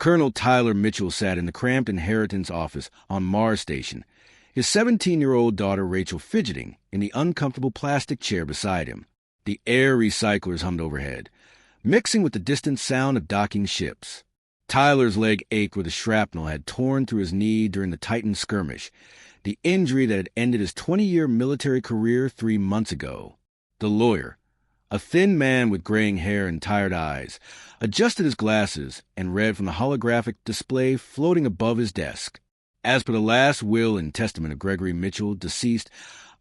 Colonel Tyler Mitchell sat in the cramped inheritance office on Mars Station, his 17-year-old daughter Rachel fidgeting in the uncomfortable plastic chair beside him. The air recyclers hummed overhead, mixing with the distant sound of docking ships. Tyler's leg ached where the shrapnel had torn through his knee during the Titan skirmish, the injury that had ended his 20-year military career 3 months ago. The lawyer, a thin man with graying hair and tired eyes, adjusted his glasses and read from the holographic display floating above his desk. As per the last will and testament of Gregory Mitchell, deceased,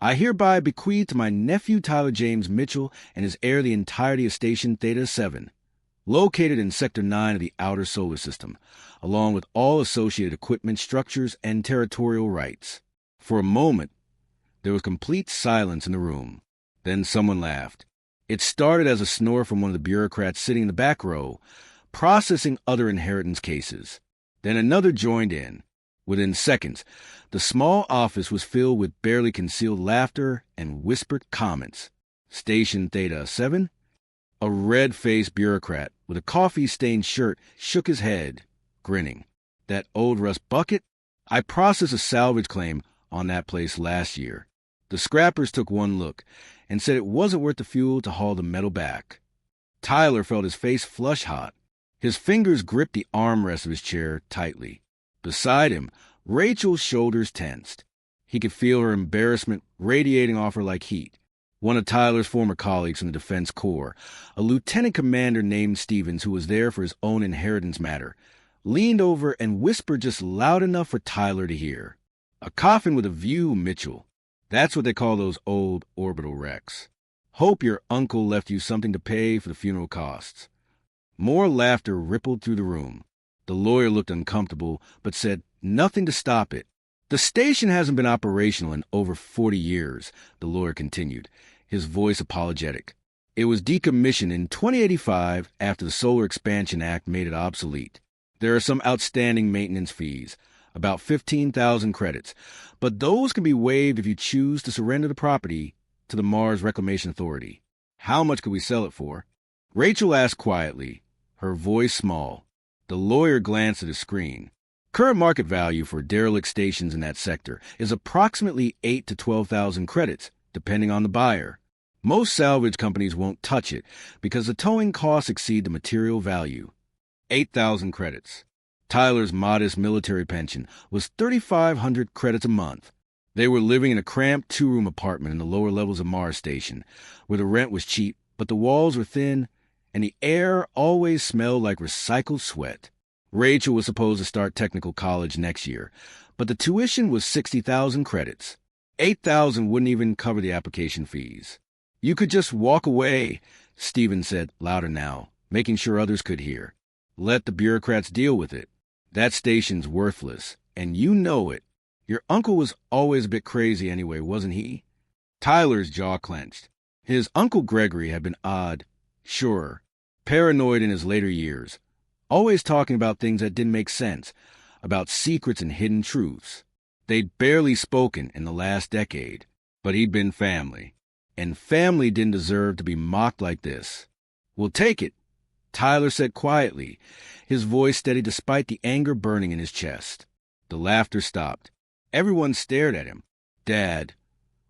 I hereby bequeath to my nephew Tyler James Mitchell and his heir the entirety of Station Theta 7, located in Sector 9 of the Outer Solar System, along with all associated equipment, structures, and territorial rights. For a moment, there was complete silence in the room. Then someone laughed. It started as a snore from one of the bureaucrats sitting in the back row, processing other inheritance cases. Then another joined in. Within seconds, the small office was filled with barely concealed laughter and whispered comments. Station Theta 7? A red-faced bureaucrat with a coffee-stained shirt shook his head, grinning. That old rust bucket? I processed a salvage claim on that place last year. The scrappers took one look and said it wasn't worth the fuel to haul the metal back. Tyler felt his face flush hot. His fingers gripped the armrest of his chair tightly. Beside him, Rachel's shoulders tensed. He could feel her embarrassment radiating off her like heat. One of Tyler's former colleagues from the Defense Corps, a lieutenant commander named Stevens who was there for his own inheritance matter, leaned over and whispered just loud enough for Tyler to hear. A coffin with a view, Mitchell. That's what they call those old orbital wrecks. Hope your uncle left you something to pay for the funeral costs. More laughter rippled through the room. The lawyer looked uncomfortable, but said nothing to stop it. The station hasn't been operational in over 40 years, the lawyer continued, his voice apologetic. It was decommissioned in 2085 after the Solar Expansion Act made it obsolete. There are some outstanding maintenance fees, about 15,000 credits, but those can be waived if you choose to surrender the property to the Mars Reclamation Authority. How much could we sell it for? Rachel asked quietly, her voice small. The lawyer glanced at his screen. Current market value for derelict stations in that sector is approximately 8 to 12,000 credits, depending on the buyer. Most salvage companies won't touch it because the towing costs exceed the material value. 8,000 credits. Tyler's modest military pension was 3,500 credits a month. They were living in a cramped 2-room apartment in the lower levels of Mars Station, where the rent was cheap, but the walls were thin, and the air always smelled like recycled sweat. Rachel was supposed to start technical college next year, but the tuition was 60,000 credits. 8,000 wouldn't even cover the application fees. You could just walk away, Stephen said, louder now, making sure others could hear. Let the bureaucrats deal with it. That station's worthless, and you know it. Your uncle was always a bit crazy anyway, wasn't he? Tyler's jaw clenched. His Uncle Gregory had been odd, sure, paranoid in his later years, always talking about things that didn't make sense, about secrets and hidden truths. They'd barely spoken in the last decade, but he'd been family, and family didn't deserve to be mocked like this. We'll take it, Tyler said quietly, his voice steady despite the anger burning in his chest. The laughter stopped. Everyone stared at him. Dad,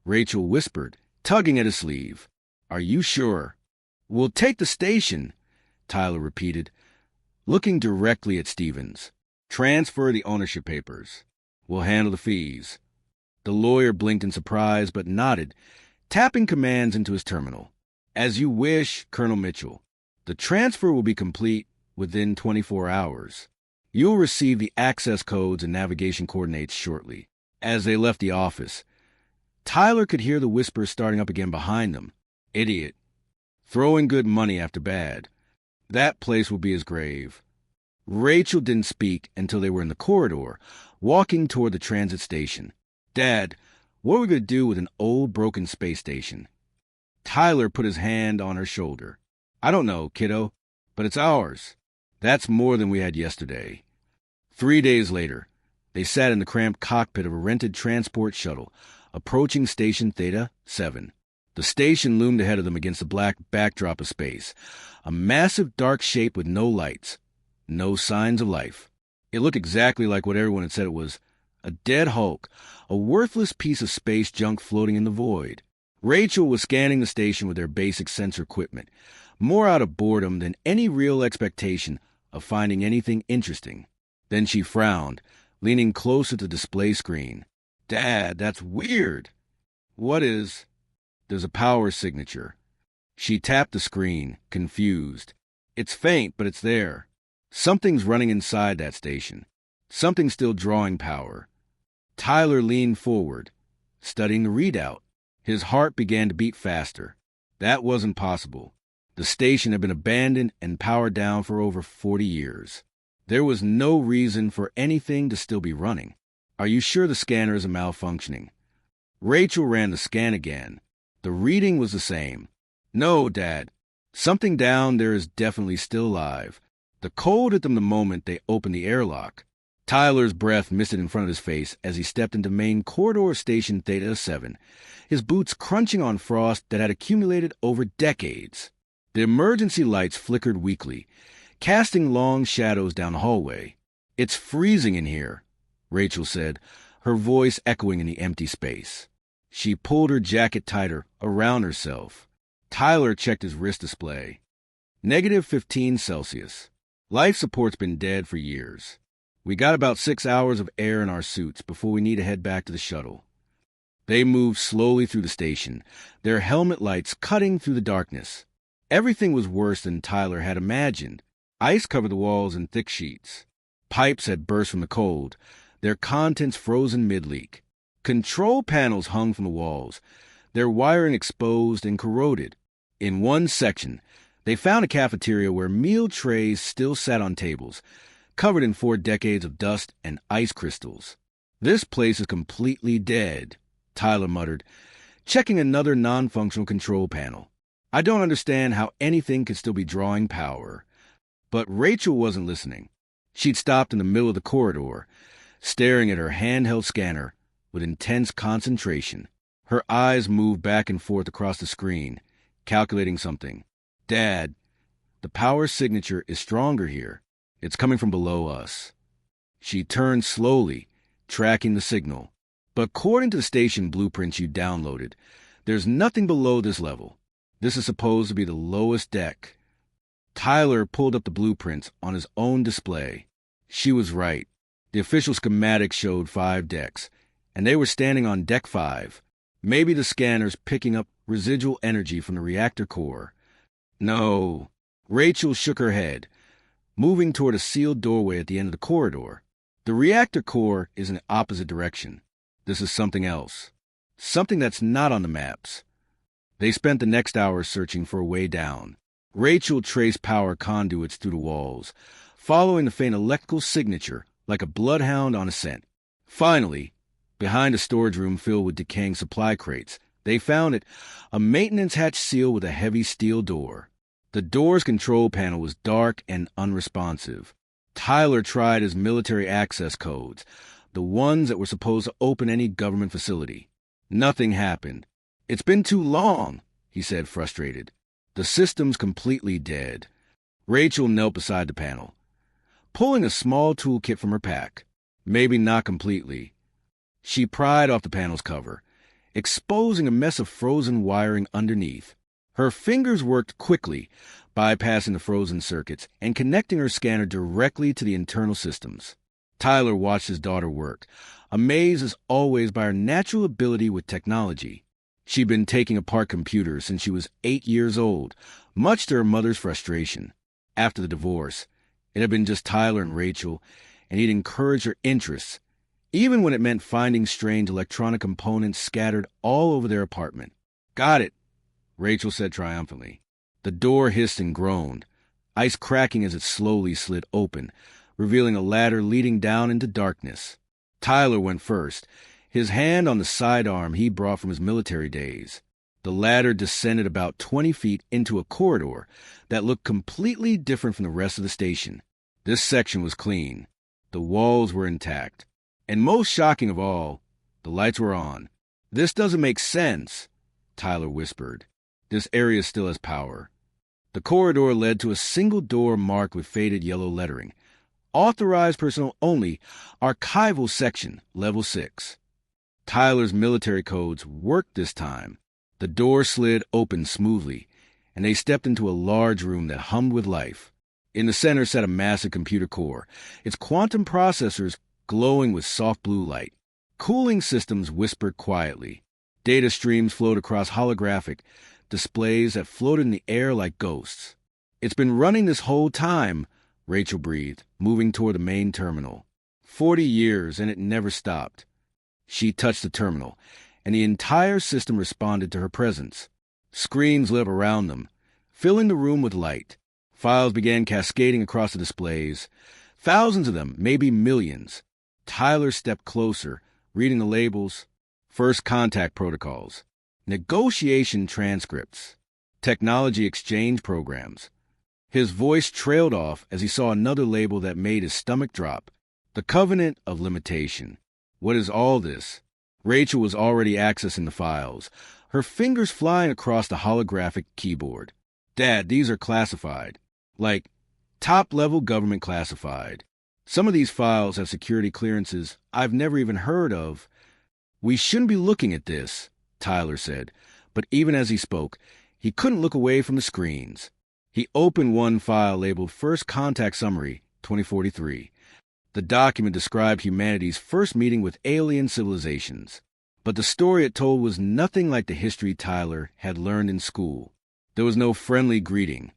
Rachel whispered, tugging at his sleeve. Are you sure? We'll take the station, Tyler repeated, looking directly at Stevens. Transfer the ownership papers. We'll handle the fees. The lawyer blinked in surprise but nodded, tapping commands into his terminal. As you wish, Colonel Mitchell. The transfer will be complete within 24 hours. You'll receive the access codes and navigation coordinates shortly. As they left the office, Tyler could hear the whispers starting up again behind them. Idiot. Throwing good money after bad. That place will be his grave. Rachel didn't speak until they were in the corridor, walking toward the transit station. Dad, what are we going to do with an old broken space station? Tyler put his hand on her shoulder. I don't know, kiddo, but it's ours. That's more than we had yesterday. 3 days later, they sat in the cramped cockpit of a rented transport shuttle, approaching Station Theta 7. The station loomed ahead of them against the black backdrop of space, a massive dark shape with no lights. No signs of life. It looked exactly like what everyone had said it was. A dead hulk, a worthless piece of space junk floating in the void. Rachel was scanning the station with their basic sensor equipment, more out of boredom than any real expectation of finding anything interesting. Then she frowned, leaning closer to the display screen. Dad, that's weird. What is? There's a power signature. She tapped the screen, confused. It's faint, but it's there. Something's running inside that station. Something's still drawing power. Tyler leaned forward, studying the readout. His heart began to beat faster. That wasn't possible. The station had been abandoned and powered down for over 40 years. There was no reason for anything to still be running. Are you sure the scanner isn't malfunctioning? Rachel ran the scan again. The reading was the same. No, Dad. Something down there is definitely still alive. The cold hit them the moment they opened the airlock. Tyler's breath misted in front of his face as he stepped into main corridor station Theta 7, his boots crunching on frost that had accumulated over decades. The emergency lights flickered weakly, casting long shadows down the hallway. It's freezing in here, Rachel said, her voice echoing in the empty space. She pulled her jacket tighter around herself. Tyler checked his wrist display. -15 Celsius. Life support's been dead for years. We got about 6 hours of air in our suits before we need to head back to the shuttle. They moved slowly through the station, their helmet lights cutting through the darkness. Everything was worse than Tyler had imagined. Ice covered the walls in thick sheets. Pipes had burst from the cold, their contents frozen mid-leak. Control panels hung from the walls, their wiring exposed and corroded. In one section, they found a cafeteria where meal trays still sat on tables, covered in 4 decades of dust and ice crystals. This place is completely dead, Tyler muttered, checking another non-functional control panel. I don't understand how anything could still be drawing power. But Rachel wasn't listening. She'd stopped in the middle of the corridor, staring at her handheld scanner with intense concentration. Her eyes moved back and forth across the screen, calculating something. Dad, the power signature is stronger here. It's coming from below us. She turned slowly, tracking the signal. But according to the station blueprints you downloaded, there's nothing below this level. This is supposed to be the lowest deck. Tyler pulled up the blueprints on his own display. She was right. The official schematic showed 5 decks, and they were standing on deck 5. Maybe the scanner's picking up residual energy from the reactor core. No. Rachel shook her head, moving toward a sealed doorway at the end of the corridor. The reactor core is in the opposite direction. This is something else. Something that's not on the maps. They spent the next hour searching for a way down. Rachel traced power conduits through the walls, following the faint electrical signature like a bloodhound on a scent. Finally, behind a storage room filled with decaying supply crates, they found it, a maintenance hatch seal with a heavy steel door. The door's control panel was dark and unresponsive. Tyler tried his military access codes, the ones that were supposed to open any government facility. Nothing happened. It's been too long, he said, frustrated. The system's completely dead. Rachel knelt beside the panel, pulling a small toolkit from her pack. Maybe not completely. She pried off the panel's cover, exposing a mess of frozen wiring underneath. Her fingers worked quickly, bypassing the frozen circuits and connecting her scanner directly to the internal systems. Tyler watched his daughter work, amazed as always by her natural ability with technology. She'd been taking apart computers since she was 8 years old, much to her mother's frustration. After the divorce, it had been just Tyler and Rachel, and he'd encouraged her interests, even when it meant finding strange electronic components scattered all over their apartment. Got it, Rachel said triumphantly. The door hissed and groaned, ice cracking as it slowly slid open, revealing a ladder leading down into darkness. Tyler went first, his hand on the sidearm he brought from his military days. The ladder descended about 20 feet into a corridor that looked completely different from the rest of the station. This section was clean. The walls were intact. And most shocking of all, the lights were on. This doesn't make sense, Tyler whispered. This area still has power. The corridor led to a single door marked with faded yellow lettering. Authorized personnel only, archival section, level 6. Tyler's military codes worked this time. The door slid open smoothly, and they stepped into a large room that hummed with life. In the center sat a massive computer core, its quantum processors glowing with soft blue light. Cooling systems whispered quietly. Data streams flowed across holographic displays that floated in the air like ghosts. "It's been running this whole time," Rachel breathed, moving toward the main terminal. 40 years, and it never stopped. She touched the terminal, and the entire system responded to her presence. Screens lit up around them, filling the room with light. Files began cascading across the displays. Thousands of them, maybe millions. Tyler stepped closer, reading the labels. First contact protocols, negotiation transcripts, technology exchange programs. His voice trailed off as he saw another label that made his stomach drop. The Covenant of Limitation. What is all this? Rachel was already accessing the files, her fingers flying across the holographic keyboard. "Dad, these are classified. Like, top-level government classified. Some of these files have security clearances I've never even heard of." "We shouldn't be looking at this," Tyler said, but even as he spoke, he couldn't look away from the screens. He opened one file labeled First Contact Summary 2043. The document described humanity's first meeting with alien civilizations. But the story it told was nothing like the history Tyler had learned in school. There was no friendly greeting,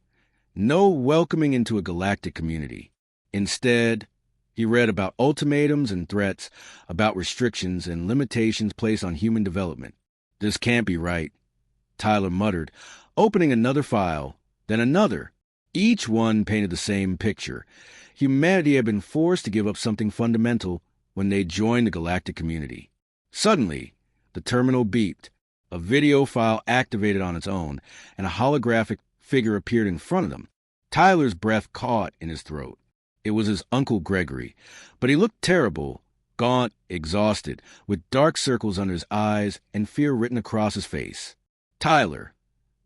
no welcoming into a galactic community. Instead, he read about ultimatums and threats, about restrictions and limitations placed on human development. "This can't be right," Tyler muttered, opening another file, then another. Each one painted the same picture. Humanity had been forced to give up something fundamental when they joined the galactic community. Suddenly, the terminal beeped. A video file activated on its own, and a holographic figure appeared in front of them. Tyler's breath caught in his throat. It was his Uncle Gregory, but he looked terrible, gaunt, exhausted, with dark circles under his eyes and fear written across his face. "Tyler,"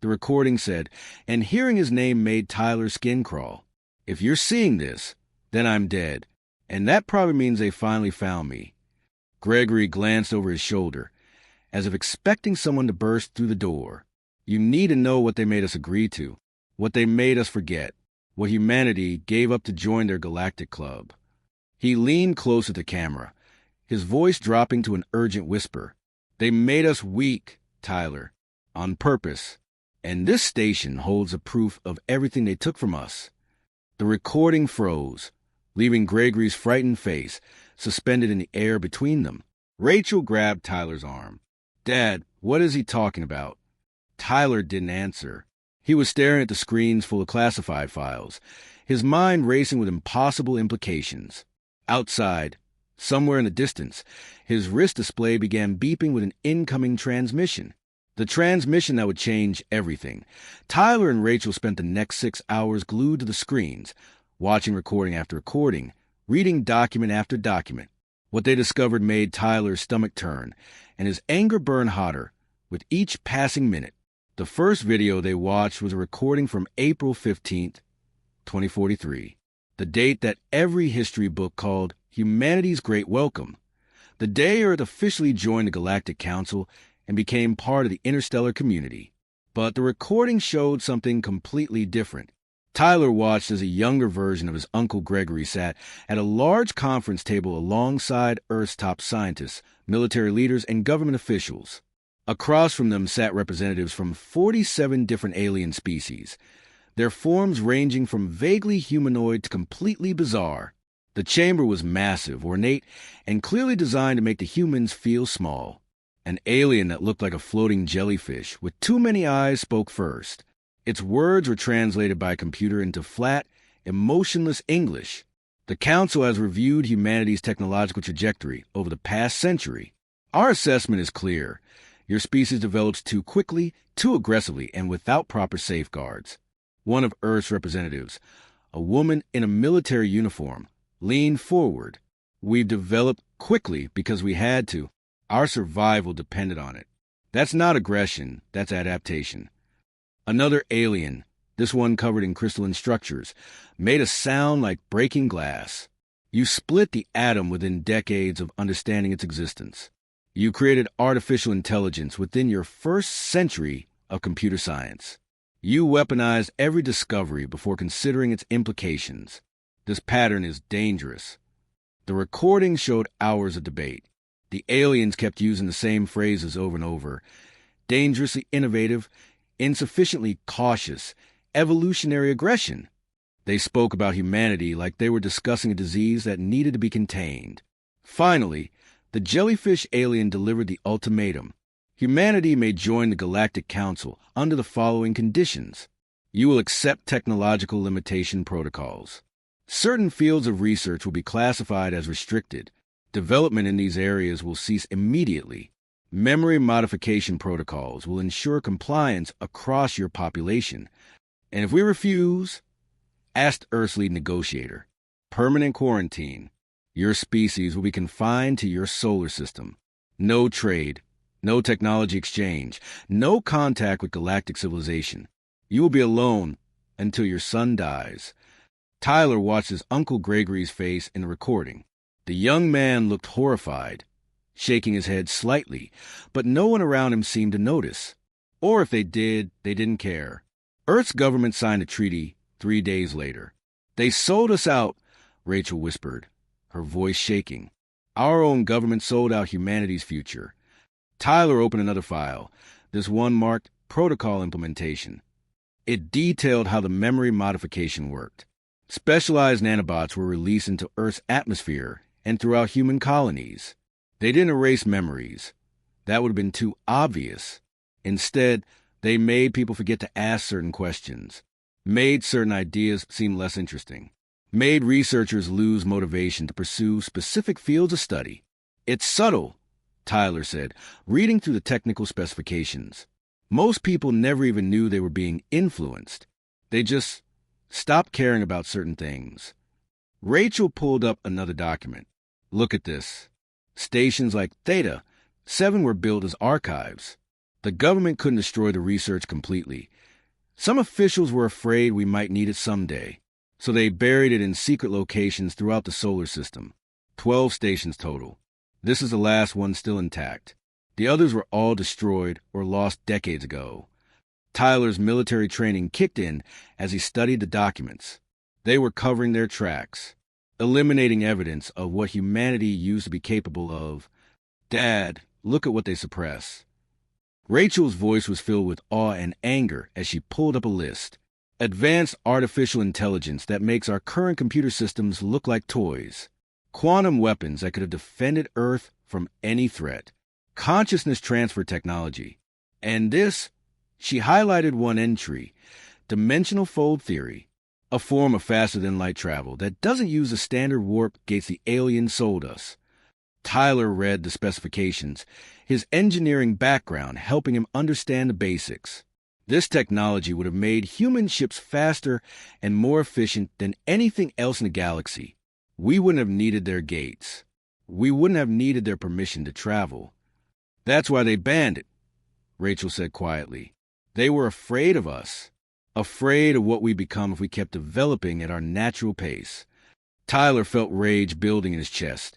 the recording said, and hearing his name made Tyler's skin crawl. "If you're seeing this, then I'm dead, and that probably means they finally found me." Gregory glanced over his shoulder, as if expecting someone to burst through the door. "You need to know what they made us agree to, what they made us forget, what humanity gave up to join their galactic club." He leaned closer to the camera, his voice dropping to an urgent whisper. "They made us weak, Tyler, on purpose, and this station holds a proof of everything they took from us." The recording froze, leaving Gregory's frightened face suspended in the air between them. Rachel grabbed Tyler's arm. "Dad, what is he talking about?" Tyler didn't answer. He was staring at the screens full of classified files, his mind racing with impossible implications. Outside, somewhere in the distance, his wrist display began beeping with an incoming transmission. The transmission that would change everything. Tyler and Rachel spent the next 6 hours glued to the screens, watching recording after recording, reading document after document. What they discovered made Tyler's stomach turn, and his anger burn hotter with each passing minute. The first video they watched was a recording from April 15th, 2043, the date that every history book called Humanity's Great Welcome, the day Earth officially joined the Galactic Council and became part of the interstellar community. But the recording showed something completely different. Tyler watched as a younger version of his Uncle Gregory sat at a large conference table alongside Earth's top scientists, military leaders, and government officials. Across from them sat representatives from 47 different alien species, their forms ranging from vaguely humanoid to completely bizarre. The chamber was massive, ornate, and clearly designed to make the humans feel small. An alien that looked like a floating jellyfish with too many eyes spoke first. Its words were translated by a computer into flat, emotionless English. "The Council has reviewed humanity's technological trajectory over the past century. Our assessment is clear. Your species develops too quickly, too aggressively, and without proper safeguards." One of Earth's representatives, a woman in a military uniform, leaned forward. "We've developed quickly because we had to. Our survival depended on it. That's not aggression, that's adaptation." Another alien, this one covered in crystalline structures, made a sound like breaking glass. You split the atom within decades of understanding its existence. You created artificial intelligence within your first century of computer science. You weaponized every discovery before considering its implications. This pattern is dangerous. The recording showed hours of debate. The aliens kept using the same phrases over and over. Dangerously innovative, insufficiently cautious, evolutionary aggression. They spoke about humanity like they were discussing a disease that needed to be contained. Finally, the jellyfish alien delivered the ultimatum. Humanity may join the Galactic Council under the following conditions. You will accept technological limitation protocols. Certain fields of research will be classified as restricted. Development in these areas will cease immediately. Memory modification protocols will ensure compliance across your population. And if we refuse, asked Earth's lead negotiator, permanent quarantine. Your species will be confined to your solar system. No trade, no technology exchange, no contact with galactic civilization. You will be alone until your son dies. Tyler watched his Uncle Gregory's face in the recording. The young man looked horrified, shaking his head slightly, but no one around him seemed to notice. Or if they did, they didn't care. Earth's government signed a treaty 3 days later. They sold us out, Rachel whispered, her voice shaking. Our own government sold out humanity's future. Tyler opened another file. This one marked Protocol Implementation. It detailed how the memory modification worked. Specialized nanobots were released into Earth's atmosphere and throughout human colonies. They didn't erase memories. That would have been too obvious. Instead, they made people forget to ask certain questions, made certain ideas seem less interesting, made researchers lose motivation to pursue specific fields of study. It's subtle, Tyler said, reading through the technical specifications. Most people never even knew they were being influenced. They just stopped caring about certain things. Rachel pulled up another document. Look at this. Stations like Theta 7 were built as archives. The government couldn't destroy the research completely. Some officials were afraid we might need it someday, so they buried it in secret locations throughout the solar system. 12 stations total. This is the last one still intact. The others were all destroyed or lost decades ago. Tyler's military training kicked in as he studied the documents. They were covering their tracks, eliminating evidence of what humanity used to be capable of. Dad, look at what they suppress. Rachel's voice was filled with awe and anger as she pulled up a list. Advanced artificial intelligence that makes our current computer systems look like toys. Quantum weapons that could have defended Earth from any threat. Consciousness transfer technology. And this, she highlighted one entry, dimensional fold theory, a form of faster-than-light travel that doesn't use the standard warp gates the aliens sold us. Tyler read the specifications, his engineering background helping him understand the basics. This technology would have made human ships faster and more efficient than anything else in the galaxy. We wouldn't have needed their gates. We wouldn't have needed their permission to travel. That's why they banned it, Rachel said quietly. They were afraid of us, afraid of what we'd become if we kept developing at our natural pace. Tyler felt rage building in his chest,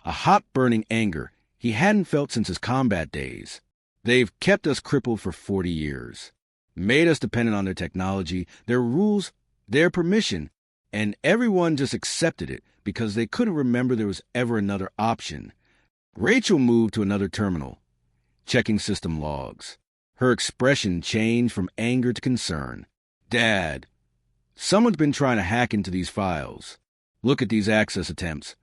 a hot burning anger he hadn't felt since his combat days. They've kept us crippled for 40 years, made us dependent on their technology, their rules, their permission, and everyone just accepted it because they couldn't remember there was ever another option. Rachel moved to another terminal, checking system logs. Her expression changed from anger to concern. Dad, someone's been trying to hack into these files. Look at these access attempts.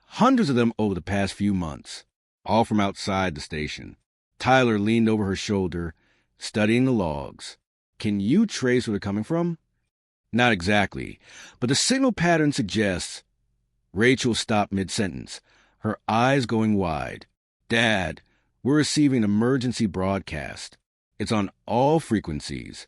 Hundreds of them over the past few months, all from outside the station. Tyler leaned over her shoulder, studying the logs. Can you trace where they're coming from? Not exactly, but the signal pattern suggests. Rachel stopped mid-sentence, her eyes going wide. Dad, we're receiving an emergency broadcast. It's on all frequencies.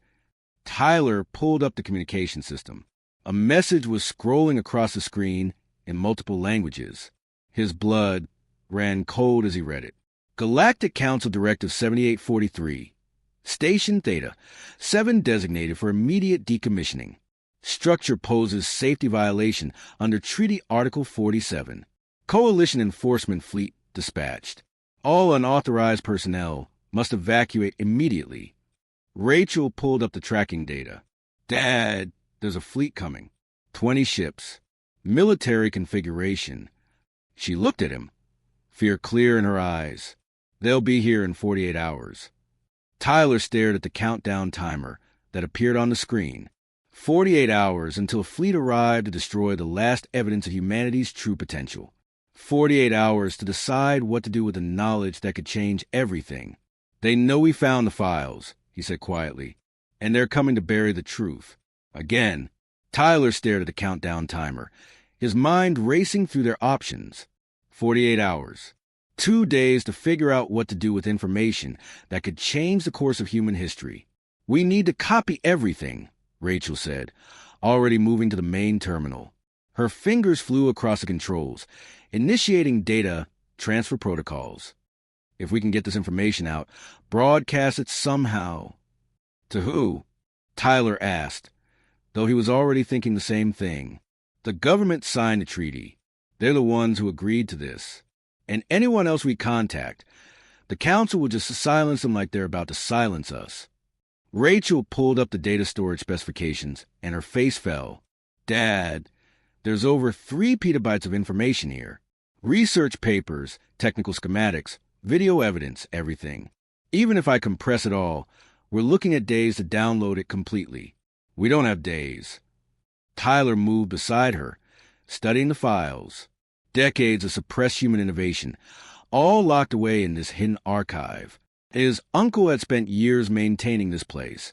Tyler pulled up the communication system. A message was scrolling across the screen in multiple languages. His blood ran cold as he read it. Galactic Council Directive 7843. Station Theta, 7 designated for immediate decommissioning. Structure poses safety violation under Treaty Article 47. Coalition Enforcement Fleet dispatched. All unauthorized personnel must evacuate immediately. Rachel pulled up the tracking data. Dad, there's a fleet coming. 20 ships. Military configuration. She looked at him, fear clear in her eyes. They'll be here in 48 hours. Tyler stared at the countdown timer that appeared on the screen. 48 hours until a fleet arrived to destroy the last evidence of humanity's true potential. 48 hours to decide what to do with the knowledge that could change everything. They know we found the files, he said quietly, and they're coming to bury the truth. Again, Tyler stared at the countdown timer, his mind racing through their options. 48 hours. 2 days to figure out what to do with information that could change the course of human history. We need to copy everything, Rachel said, already moving to the main terminal. Her fingers flew across the controls, initiating data transfer protocols. If we can get this information out, broadcast it somehow. To who? Tyler asked, though he was already thinking the same thing. The government signed the treaty. They're the ones who agreed to this. And anyone else we contact, the council will just silence them like they're about to silence us. Rachel pulled up the data storage specifications, and her face fell. Dad, there's over 3 petabytes of information here. Research papers, technical schematics, video evidence, everything. Even if I compress it all, we're looking at days to download it completely. We don't have days. Tyler moved beside her, studying the files. Decades of suppressed human innovation, all locked away in this hidden archive. His uncle had spent years maintaining this place,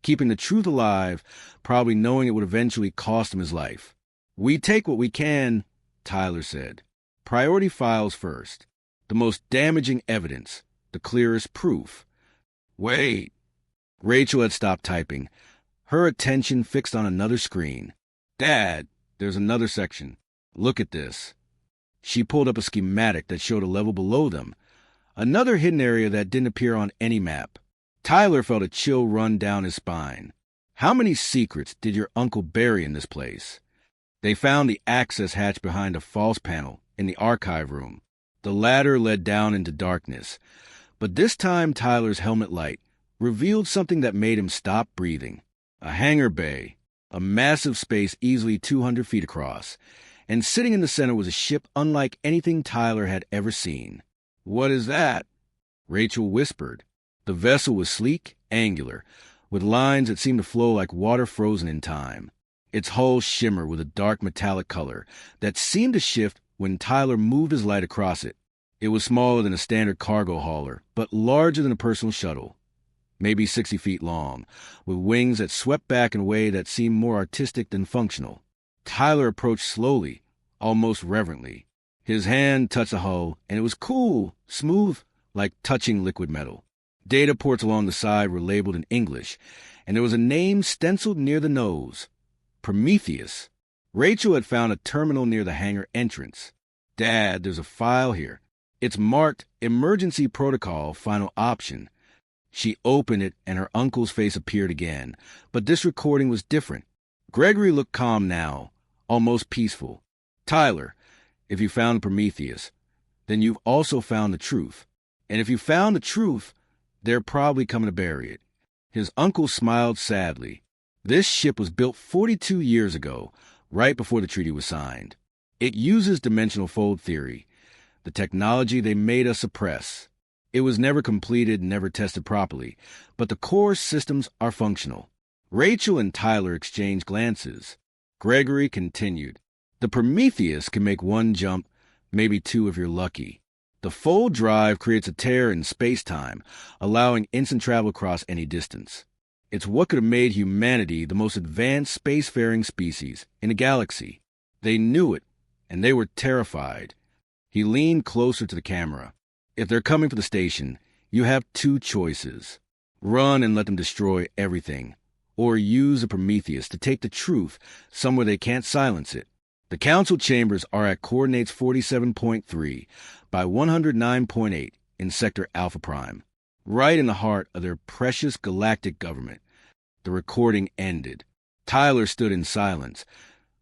keeping the truth alive, probably knowing it would eventually cost him his life. We take what we can, Tyler said. Priority files first. The most damaging evidence, the clearest proof. Wait. Rachel had stopped typing, her attention fixed on another screen. Dad, there's another section. Look at this. She pulled up a schematic that showed a level below them, another hidden area that didn't appear on any map. Tyler felt a chill run down his spine. How many secrets did your uncle bury in this place? They found the access hatch behind a false panel in the archive room. The ladder led down into darkness, but this time Tyler's helmet light revealed something that made him stop breathing. A hangar bay, a massive space easily 200 feet across, and sitting in the center was a ship unlike anything Tyler had ever seen. What is that? Rachel whispered. The vessel was sleek, angular, with lines that seemed to flow like water frozen in time. Its hull shimmered with a dark metallic color that seemed to shift when Tyler moved his light across it. It was smaller than a standard cargo hauler, but larger than a personal shuttle. Maybe 60 feet long, with wings that swept back in a way that seemed more artistic than functional. Tyler approached slowly, almost reverently. His hand touched the hull, and it was cool, smooth, like touching liquid metal. Data ports along the side were labeled in English, and there was a name stenciled near the nose. Prometheus. Rachel had found a terminal near the hangar entrance. Dad, there's a file here. It's marked Emergency Protocol Final Option. She opened it, and her uncle's face appeared again, but this recording was different. Gregory looked calm now, almost peaceful. Tyler, if you found Prometheus, then you've also found the truth. And if you found the truth, they're probably coming to bury it. His uncle smiled sadly. This ship was built 42 years ago, right before the treaty was signed. It uses dimensional fold theory, the technology they made us suppress. It was never completed, never tested properly, but the core systems are functional. Rachel and Tyler exchanged glances. Gregory continued. The Prometheus can make 1 jump, maybe 2 if you're lucky. The fold drive creates a tear in space-time, allowing instant travel across any distance. It's what could have made humanity the most advanced spacefaring species in a galaxy. They knew it, and they were terrified. He leaned closer to the camera. If they're coming for the station, you have 2 choices. Run and let them destroy everything, or use a Prometheus to take the truth somewhere they can't silence it. The council chambers are at coordinates 47.3 by 109.8 in Sector Alpha Prime. right in the heart of their precious galactic government. The recording ended. Tyler stood in silence,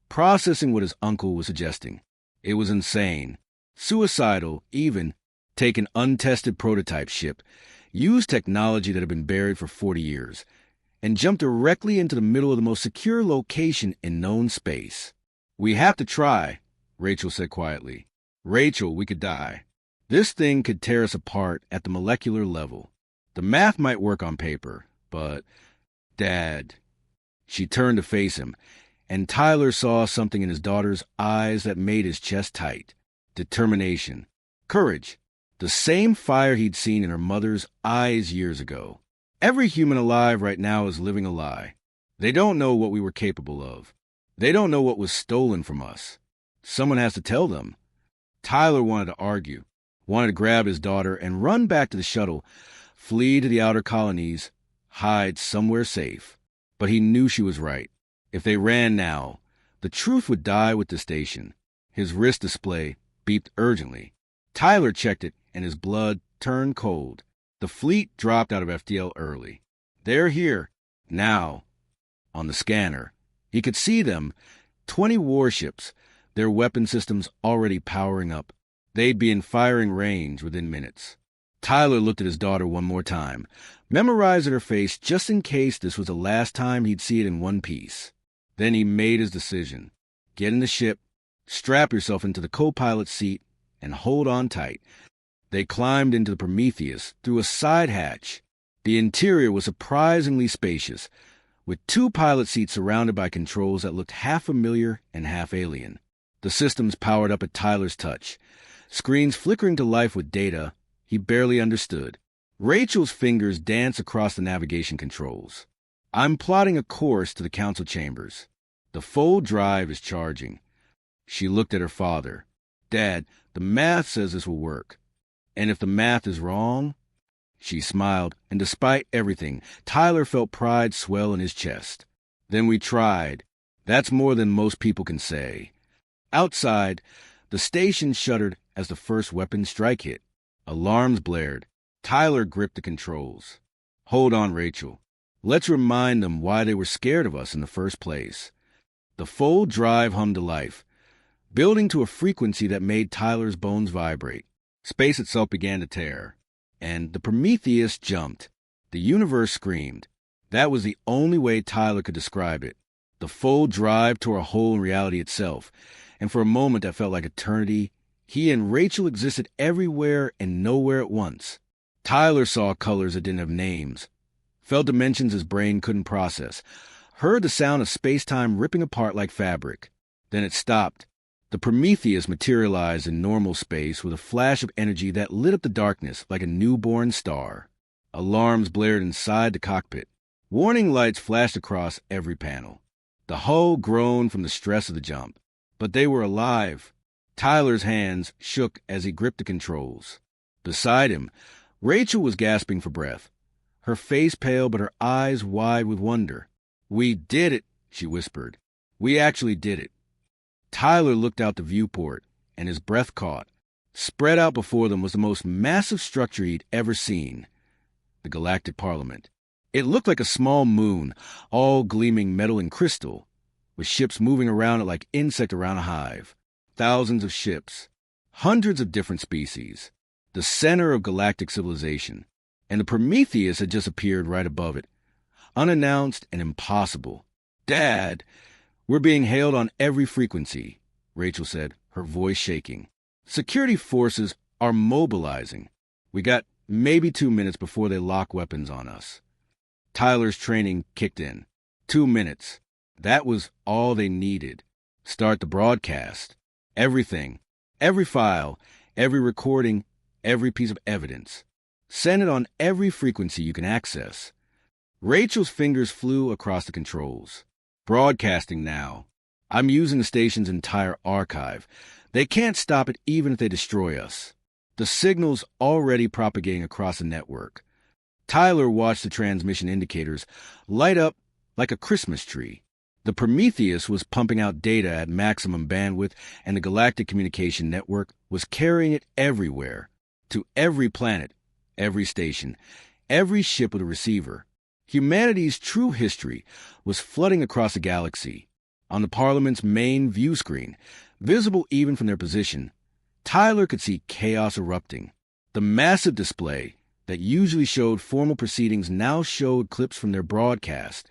processing what his uncle was suggesting. It was insane, suicidal, even. Take an untested prototype ship, use technology that had been buried for 40 years, and jump directly into the middle of the most secure location in known space. "We have to try," Rachel said quietly. "Rachel, we could die. This thing could tear us apart at the molecular level. The math might work on paper, but... Dad." She turned to face him, and Tyler saw something in his daughter's eyes that made his chest tight. Determination. Courage. The same fire he'd seen in her mother's eyes years ago. Every human alive right now is living a lie. They don't know what we were capable of. They don't know what was stolen from us. Someone has to tell them. Tyler wanted to argue, wanted to grab his daughter and run back to the shuttle, flee to the outer colonies, hide somewhere safe. But he knew she was right. If they ran now, the truth would die with the station. His wrist display beeped urgently. Tyler checked it, and his blood turned cold. The fleet dropped out of FTL early. They're here, now. On the scanner, he could see them, 20 warships, their weapon systems already powering up. They'd be in firing range within minutes. Tyler looked at his daughter one more time, memorizing her face just in case this was the last time he'd see it in one piece. Then he made his decision. Get in the ship, strap yourself into the co-pilot seat, and hold on tight. They climbed into the Prometheus through a side hatch. The interior was surprisingly spacious, with 2 pilot seats surrounded by controls that looked half familiar and half alien. The systems powered up at Tyler's touch, screens flickering to life with data he barely understood. Rachel's fingers danced across the navigation controls. "I'm plotting a course to the council chambers. The full drive is charging." She looked at her father. "Dad, the math says this will work. And if the math is wrong?" She smiled, and despite everything, Tyler felt pride swell in his chest. "Then we tried. That's more than most people can say." Outside, the station shuddered as the first weapon strike hit. Alarms blared. Tyler gripped the controls. "Hold on, Rachel. Let's remind them why they were scared of us in the first place." The full drive hummed to life, building to a frequency that made Tyler's bones vibrate. Space itself began to tear, and the Prometheus jumped. The universe screamed. That was the only way Tyler could describe it. The full drive tore a hole in reality itself, and for a moment that felt like eternity, he and Rachel existed everywhere and nowhere at once. Tyler saw colors that didn't have names, felt dimensions his brain couldn't process, heard the sound of space-time ripping apart like fabric. Then it stopped. The Prometheus materialized in normal space with a flash of energy that lit up the darkness like a newborn star. Alarms blared inside the cockpit. Warning lights flashed across every panel. The hull groaned from the stress of the jump. But they were alive. Tyler's hands shook as he gripped the controls. Beside him, Rachel was gasping for breath, her face pale but her eyes wide with wonder. "We did it," she whispered. "We actually did it." Tyler looked out the viewport, and his breath caught. Spread out before them was the most massive structure he'd ever seen, the Galactic Parliament. It looked like a small moon, all gleaming metal and crystal, with ships moving around it like insects around a hive. Thousands of ships, hundreds of different species, the center of galactic civilization, and the Prometheus had just appeared right above it, unannounced and impossible. "Dad, we're being hailed on every frequency," Rachel said, her voice shaking. "Security forces are mobilizing. We got maybe 2 minutes before they lock weapons on us." Tyler's training kicked in. 2 minutes. That was all they needed. Start the broadcast. Everything. Every file. Every recording. Every piece of evidence. Send it on every frequency you can access. Rachel's fingers flew across the controls. "Broadcasting now. I'm using the station's entire archive. They can't stop it even if they destroy us." The signal's already propagating across the network. Tyler watched the transmission indicators light up like a Christmas tree. The Prometheus was pumping out data at maximum bandwidth, and the Galactic Communication Network was carrying it everywhere, to every planet, every station, every ship with a receiver. Humanity's true history was flooding across the galaxy. On the Parliament's main view screen, visible even from their position, Tyler could see chaos erupting. The massive display that usually showed formal proceedings now showed clips from their broadcast,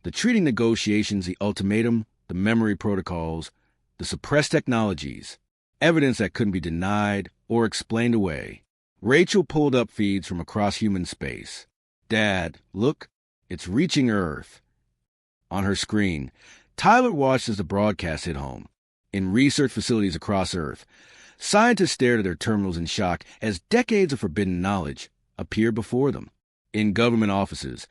the treaty negotiations, the ultimatum, the memory protocols, the suppressed technologies, evidence that couldn't be denied or explained away. Rachel pulled up feeds from across human space. "Dad, look, it's reaching Earth." On her screen, Tyler watched as the broadcast hit home. In research facilities across Earth, scientists stared at their terminals in shock as decades of forbidden knowledge appeared before them. In government offices,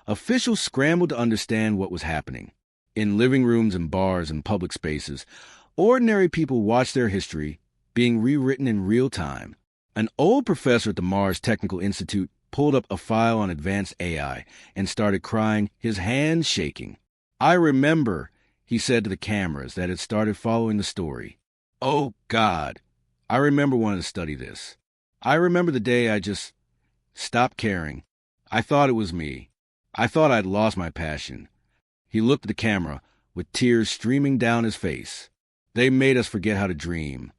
officials scrambled to understand what was happening. In living rooms and bars and public spaces, ordinary people watched their history being rewritten in real time. An old professor at the Mars Technical Institute pulled up a file on advanced AI and started crying, his hands shaking. "I remember," he said to the cameras that had started following the story. "Oh, God, I remember wanting to study this. I remember the day I just stopped caring. I thought it was me. I thought I'd lost my passion." He looked at the camera with tears streaming down his face. "They made us forget how to dream."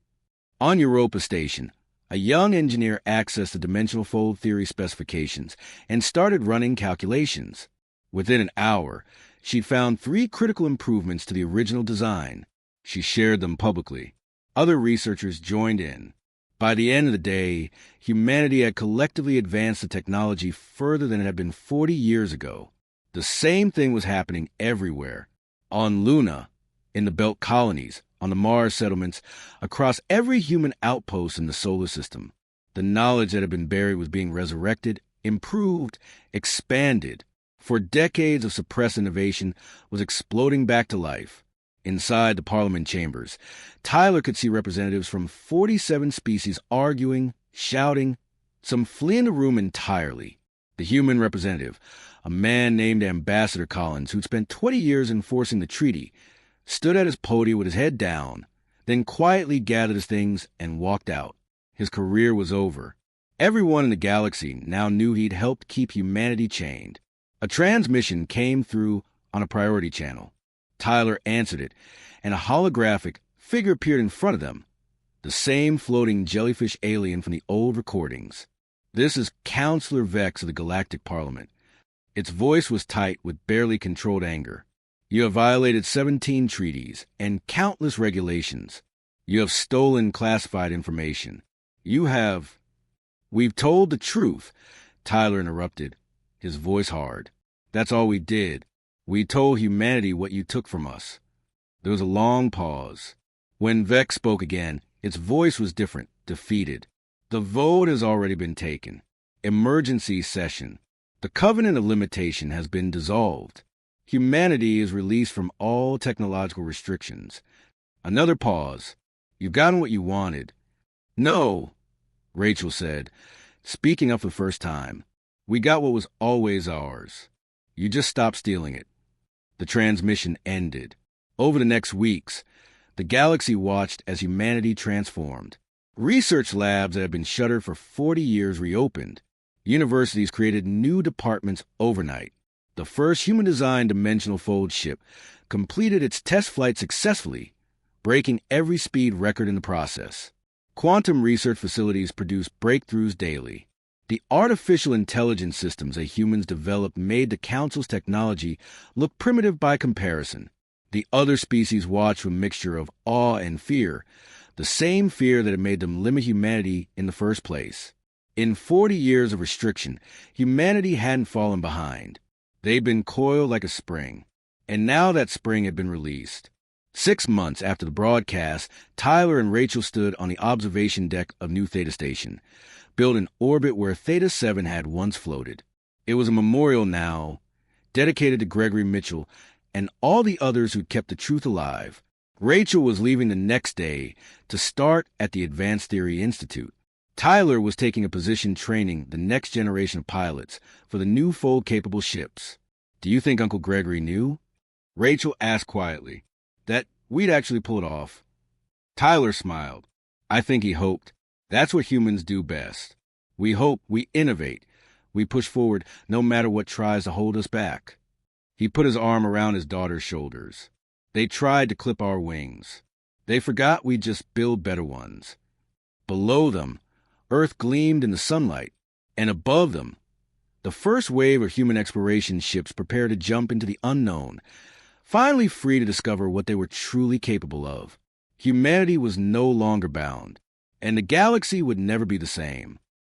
On Europa Station, a young engineer accessed the dimensional fold theory specifications and started running calculations. Within an hour, she'd found 3 critical improvements to the original design. She shared them publicly. Other researchers joined in. By the end of the day, humanity had collectively advanced the technology further than it had been 40 years ago. The same thing was happening everywhere. On Luna, in the Belt colonies, on the Mars settlements, across every human outpost in the solar system. The knowledge that had been buried was being resurrected, improved, expanded. For decades of suppressed innovation was exploding back to life. Inside the Parliament chambers, Tyler could see representatives from 47 species arguing, shouting, some fleeing the room entirely. The human representative, a man named Ambassador Collins, who'd spent 20 years enforcing the treaty, stood at his podium with his head down, then quietly gathered his things and walked out. His career was over. Everyone in the galaxy now knew he'd helped keep humanity chained. A transmission came through on a priority channel. Tyler answered it, and a holographic figure appeared in front of them, the same floating jellyfish alien from the old recordings. "This is Counselor Vex of the Galactic Parliament." Its voice was tight with barely controlled anger. "You have violated 17 treaties and countless regulations. You have stolen classified information. You have—" "We've told the truth," Tyler interrupted, his voice hard. "That's all we did. We told humanity what you took from us." There was a long pause. When Vex spoke again, its voice was different, defeated. "The vote has already been taken. Emergency session. The covenant of limitation has been dissolved. Humanity is released from all technological restrictions." Another pause. "You've gotten what you wanted." "No," Rachel said, speaking up for the first time. "We got what was always ours. You just stopped stealing it." The transmission ended. Over the next weeks, the galaxy watched as humanity transformed. Research labs that had been shuttered for 40 years reopened. Universities created new departments overnight. The first human-designed dimensional fold ship completed its test flight successfully, breaking every speed record in the process. Quantum research facilities produced breakthroughs daily. The artificial intelligence systems that humans developed made the Council's technology look primitive by comparison. The other species watched with a mixture of awe and fear, the same fear that had made them limit humanity in the first place. In 40 years of restriction, humanity hadn't fallen behind. They'd been coiled like a spring, and now that spring had been released. 6 months after the broadcast, Tyler and Rachel stood on the observation deck of New Theta Station, built in orbit where Theta 7 had once floated. It was a memorial now, dedicated to Gregory Mitchell and all the others who'd kept the truth alive. Rachel was leaving the next day to start at the Advanced Theory Institute. Tyler was taking a position training the next generation of pilots for the new fold-capable ships. "Do you think Uncle Gregory knew?" Rachel asked quietly. "That we'd actually pull it off?" Tyler smiled. "I think he hoped. That's what humans do best. We hope, we innovate. We push forward no matter what tries to hold us back. He put his arm around his daughter's shoulders. They tried to clip our wings. They forgot we'd just build better ones. Below them, Earth gleamed in the sunlight, and above them, the first wave of human exploration ships prepared to jump into the unknown, finally free to discover what they were truly capable of. Humanity was no longer bound, and the galaxy would never be the same.